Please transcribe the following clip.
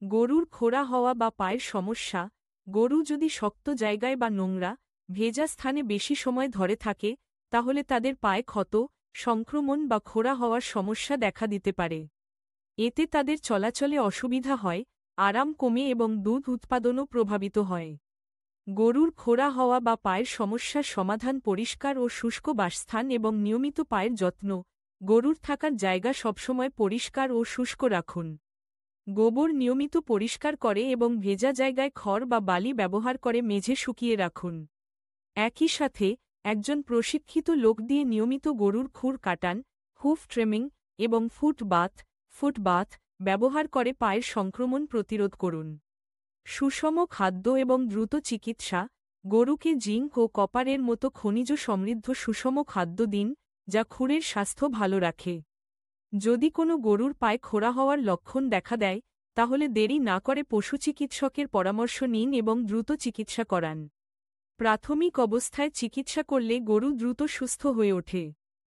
গরুর খোঁড়া হওয়া বা পায়ের সমস্যা। গরু যদি শক্ত জায়গায় বা নোংরা, ভেজা স্থানে বেশি সময় ধরে থাকে, তাহলে তাদের পায়ে ক্ষত, সংক্রমণ বা খোঁড়া হওয়ার সমস্যা দেখা দিতে পারে। এতে তাদের চলাচলে অসুবিধা হয়, আরাম কমে এবং দুধ উৎপাদনও প্রভাবিত হয়। গরুর খোঁড়া হওয়া বা পায়ের সমস্যার সমাধান পরিষ্কার ও শুষ্ক বাসস্থান এবং নিয়মিত পায়ের যত্ন। গরুর থাকার জায়গা সবসময় পরিষ্কার ও শুষ্ক রাখুন। গোবর নিয়মিত পরিষ্কার করে এবং ভেজা জায়গায় খড় বা বালি ব্যবহার করে মেঝে শুকিয়ে রাখুন। একই সাথে একজন প্রশিক্ষিত লোক দিয়ে নিয়মিত গরুর খুর কাটান, হুফ ট্রিমিং এবং ফুটবাথ ব্যবহার করে পায়ের সংক্রমণ প্রতিরোধ করুন। সুষম খাদ্য এবং দ্রুত চিকিৎসা। গরুকে জিঙ্ক ও কপারের মতো খনিজ সমৃদ্ধ সুষম খাদ্য দিন, যা খুরের স্বাস্থ্য ভালো রাখে। যদি কোনো গরুর পায়ে খোঁড়া হওয়ার লক্ষণ দেখা দেয়, তাহলে দেরি না করে পশু চিকিৎসকের পরামর্শ নিন এবং দ্রুত চিকিৎসা করান। প্রাথমিক অবস্থায় চিকিৎসা করলে গরু দ্রুত সুস্থ হয়ে ওঠে।